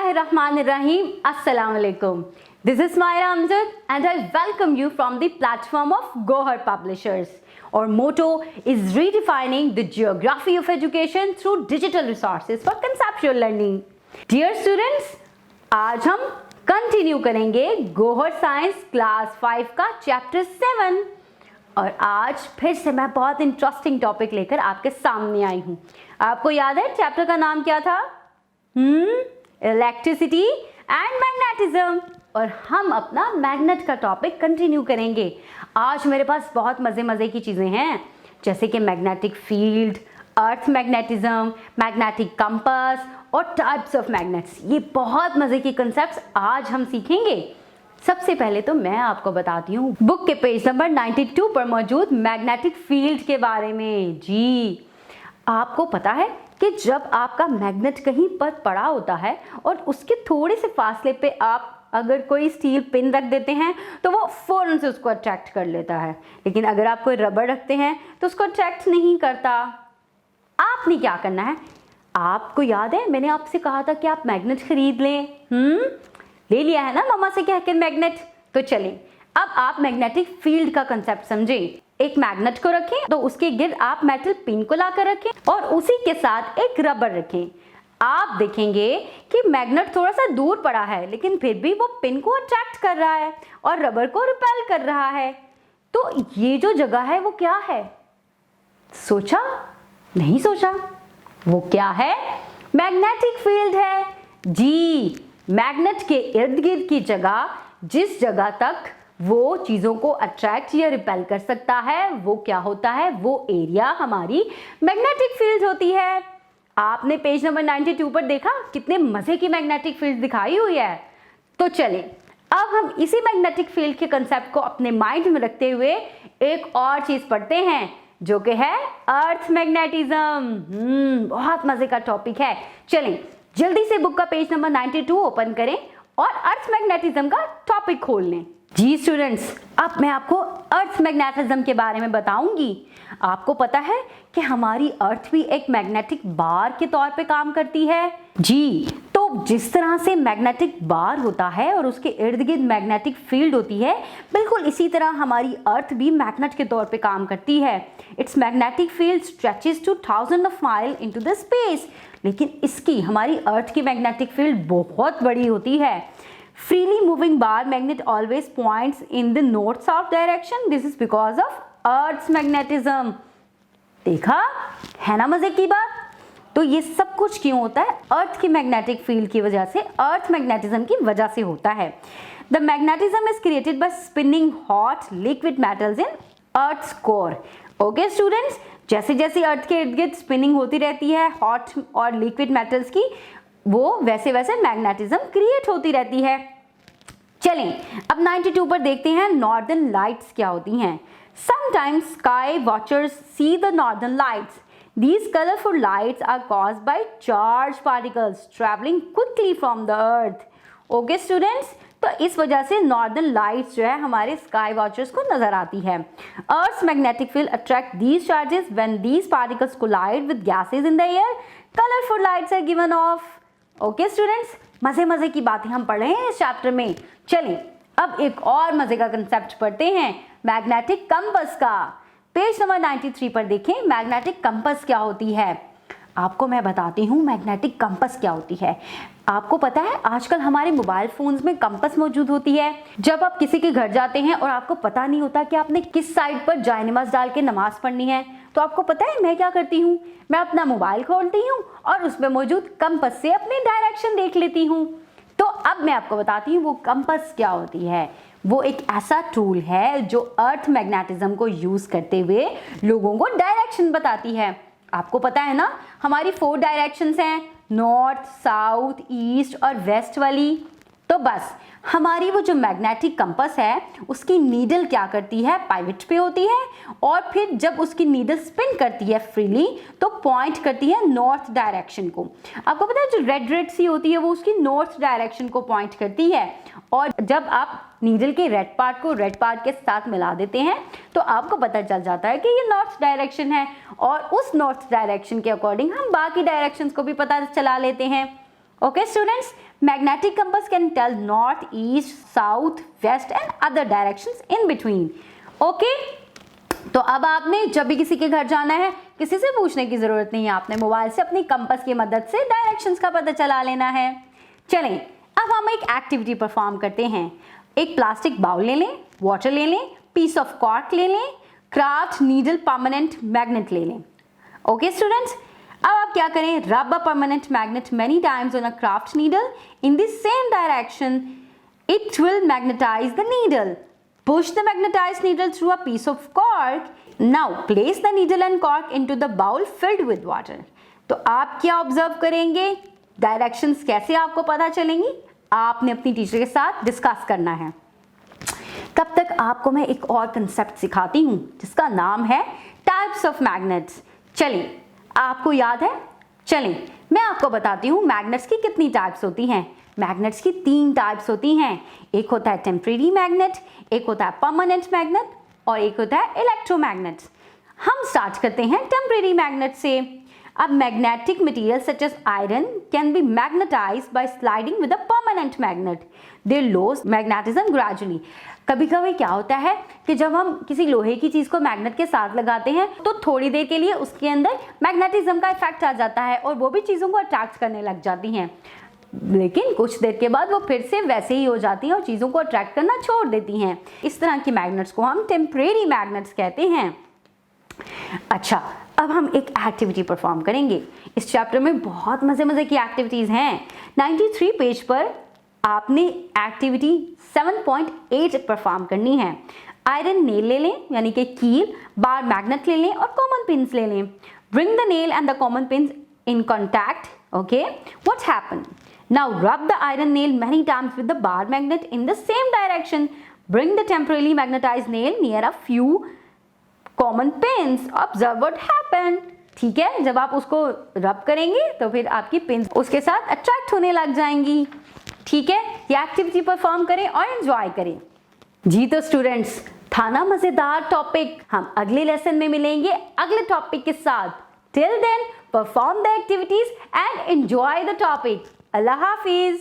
Bismillahirrahmanirrahim. Assalamu alaikum. This is Myra Amjad and I welcome you from the platform of Gohar Publishers. Our motto is redefining the geography of education through digital resources for conceptual learning. Dear students, आज हम continue करेंगे Gohar science class 5 का chapter 7 और आज फिर से मैं बहुत इंटरेस्टिंग टॉपिक लेकर आपके सामने आई हूँ। आपको याद है चैप्टर का नाम क्या था? Electricity and magnetism. और हम अपना मैग्नेट का टॉपिक कंटिन्यू करेंगे। आज मेरे पास बहुत मज़े की चीज़ें हैं, जैसे कि मैग्नेटिक फील्ड, अर्थ मैग्नेटिज्म, मैग्नेटिक कंपास और टाइप्स ऑफ मैग्नेट्स। ये बहुत मज़े की कंसेप्ट्स आज हम सीखेंगे। सबसे पहले तो मैं आपको बताती हूँ बुक के पेज नंबर 92 पर मौजूद मैग्नेटिक फील्ड के बारे में। जी, आपको पता है कि जब आपका मैग्नेट कहीं पर पड़ा होता है और उसके थोड़े से फासले पे आप अगर कोई स्टील पिन रख देते हैं तो वो फ़ौरन से उसको अट्रैक्ट कर लेता है, लेकिन अगर आप कोई रबर रखते हैं तो उसको अट्रैक्ट नहीं करता। आपने क्या करना है? आपको याद है मैंने आपसे कहा था कि आप मैग्नेट खरीद लें। ले लिया है ना मम्मा से कह के मैग्नेट? तो चलें अब आप मैग्नेटिक फील्ड का कंसेप्ट समझें। एक मैग्नेट को रखें तो उसके गिर्द आप मेटल पिन को लाकर रखें और उसी के साथ एक रबर रखें। आप देखेंगे कि मैग्नेट थोड़ा सा दूर पड़ा है, लेकिन फिर भी वो पिन को अट्रैक्ट कर रहा है और रबर को रिपेल कर रहा है। तो ये जो जगह है वो क्या है? सोचा? नहीं सोचा? वो क्या है? मैग्नेटिक फील्ड है। जी, मैग्नेट के इर्द गिर्द की जगह, जिस जगह तक वो चीज़ों को अट्रैक्ट या रिपेल कर सकता है, वो क्या होता है? वो एरिया हमारी मैग्नेटिक फील्ड होती है। आपने पेज नंबर 92 पर देखा कितने मज़े की मैग्नेटिक फील्ड दिखाई हुई है। तो चलें अब हम इसी मैग्नेटिक फील्ड के कंसेप्ट को अपने माइंड में रखते हुए एक और चीज़ पढ़ते हैं, जो कि है अर्थ मैग्नेटिज्म। बहुत मज़े का टॉपिक है। चलें जल्दी से बुक का पेज नंबर 92 ओपन करें और अर्थ मैग्नेटिज्म का टॉपिक खोल लें। जी स्टूडेंट्स, अब मैं आपको अर्थ मैग्नेटिज्म के बारे में बताऊंगी। आपको पता है कि हमारी अर्थ भी एक मैग्नेटिक बार के तौर पे काम करती है। जी, तो जिस तरह से मैग्नेटिक बार होता है और उसके इर्द गिर्द मैग्नेटिक फील्ड होती है, बिल्कुल इसी तरह हमारी अर्थ भी मैग्नेट के तौर पे काम करती है। It's magnetic field stretches two thousand of mile into the space. लेकिन इसकी, हमारी अर्थ की मैग्नेटिक फील्ड बहुत बड़ी होती है। Freely moving bar magnet always points in the north-south direction. This is because of Earth's magnetism. देखा है ना मजे की बात? तो ये सब कुछ क्यों होता है? अर्थ की मैग्नेटिक फील्ड की वजह से, अर्थ मैग्नेटिज्म की वजह से होता है। The magnetism is created by spinning hot liquid metals in Earth's core. Okay students, जैसे जैसे अर्थ के इर्द गिर्द स्पिनिंग होती रहती है हॉट और लिक्विड मेटल्स की, वो वैसे वैसे मैग्नेटिज्म क्रिएट होती रहती है। चलें अब 92 पर देखते हैं नॉर्दर्न लाइट्स क्या होती हैं। Sometimes sky watchers see the northern lights. These colorful lights are caused by charged particles traveling quickly from the earth. Okay students, तो इस वजह से नॉर्दर्न लाइट्स जो है हमारे स्काई वॉचर्स को नजर आती है। Earth's magnetic field attract these charges when these particles collide with gases in the air. Colorful lights are given off. Okay students, मज़े की बातें हम पढ़ रहे हैं इस चैप्टर में। चलिए अब एक और मज़े का कंसेप्ट पढ़ते हैं, मैग्नेटिक कंपास का। पेज नंबर 93 पर देखें मैग्नेटिक कंपास क्या होती है। आपको मैं बताती हूँ मैग्नेटिक कंपास क्या होती है। आपको पता है आजकल हमारे मोबाइल फोन्स में कंपास मौजूद होती है। जब आप किसी के घर जाते हैं और आपको पता नहीं होता कि आपने किस साइड पर जायनमाज डाल के नमाज पढ़नी है, तो आपको पता है मैं क्या करती हूँ? मैं अपना मोबाइल खोलती हूँ और उसमें मौजूद कंपास से अपनी डायरेक्शन देख लेती हूँ। तो अब मैं आपको बताती हूँ वो कंपास क्या होती है। वो एक ऐसा टूल है जो अर्थ मैग्नेटिज्म को यूज़ करते हुए लोगों को डायरेक्शन बताती है। आपको पता है ना हमारी 4 डायरेक्शंस हैं, नॉर्थ, साउथ, ईस्ट और वेस्ट वाली। तो बस हमारी वो जो मैग्नेटिक कंपास है उसकी नीडल क्या करती है? पाइवट पे होती है और फिर जब उसकी नीडल स्पिन करती है फ्रीली तो पॉइंट करती है नॉर्थ डायरेक्शन को। आपको पता है जो रेड सी होती है वो उसकी नॉर्थ डायरेक्शन को पॉइंट करती है, और जब आप नीडल के रेड पार्ट को रेड पार्ट के साथ मिला देते हैं तो आपको पता चल जाता है कि ये नॉर्थ डायरेक्शन है, और उस नॉर्थ डायरेक्शन के अकॉर्डिंग हम बाकी डायरेक्शंस को भी पता चला लेते हैं। Okay students, magnetic compass can tell north, east, south, west and other directions in between. Okay? तो अब आपने जब भी किसी के घर जाना है, किसी से पूछने की जरूरत नहीं है, आपने मोबाइल से अपनी कंपास की मदद से डायरेक्शंस का पता चला लेना है। चलें, अब हम एक एक्टिविटी परफॉर्म करते हैं। एक प्लास्टिक बाउल ले लें, वाटर ले लें, पीस ऑफ कॉर्क ले लें, क्राफ्ट नीडल परमानेंट मैग्नेट ले लें। ओके स्टूडेंट्स, अब आप क्या करें, rub a permanent magnet many times on a craft needle in the same direction, it will magnetize the needle. Push the magnetized needle through a piece of cork. Now place the needle and cork into the bowl filled with water. तो आप क्या observe करेंगे, directions कैसे आपको पता चलेंगी, आपने अपनी टीचर के साथ डिस्कस करना है। तब तक आपको मैं एक और कंसेप्ट सिखाती हूँ जिसका नाम है टाइप्स ऑफ मैग्नेट्स। चलिए, आपको याद है? चलिए मैं आपको बताती हूँ मैग्नेट्स की कितनी टाइप्स होती हैं। मैग्नेट्स की 3 टाइप्स होती हैं। एक होता है टेम्परेरी मैग्नेट, एक होता है परमानेंट मैग्नेट और एक होता है इलेक्ट्रोमैग्नेट। हम स्टार्ट करते हैं टेम्परेरी मैग्नेट से। अब magnetic material such as iron can be magnetized by sliding with a permanent magnet, they lose magnetism gradually. कभी कभी क्या होता है कि जब हम किसी लोहे की चीज को मैग्नेट के साथ लगाते हैं तो थोड़ी देर के लिए उसके अंदर मैग्नेटिज्म का इफेक्ट आ जाता है और वो भी चीजों को अट्रैक्ट करने लग जाती हैं, लेकिन कुछ देर के बाद वो फिर से वैसे ही हो जाती हैं और चीज़ों को अट्रैक्ट करना छोड़ देती हैं। इस तरह की मैग्नेट्स को हम टेम्परेरी मैग्नेट्स कहते हैं। अच्छा, अब हम एक एक्टिविटी परफॉर्म करेंगे। इस चैप्टर में बहुत मज़े की एक्टिविटीज़ हैं। 93 पेज पर आपने एक्टिविटी 7.8 परफॉर्म करनी है। आयरन नेल ले लें, यानी कि कील, बार मैग्नेट ले लें और कॉमन पिन्स ले लें। Bring the nail and the common pins in contact. Okay, what happened? Now rub the iron nail many times with the bar magnet in the same direction. Bring the temporarily magnetized nail near a few common pins. Observe what happened. ठीक है, जब आप उसको रब करेंगे तो फिर आपकी पिन्स उसके साथ अट्रैक्ट होने लग जाएंगी। ठीक है, ये एक्टिविटी परफॉर्म करें और एंजॉय करें। जी तो स्टूडेंट्स, था ना मजेदार टॉपिक। हम अगले लेसन में मिलेंगे अगले टॉपिक के साथ। Till then, perform the activities and enjoy the topic. Allah Hafiz.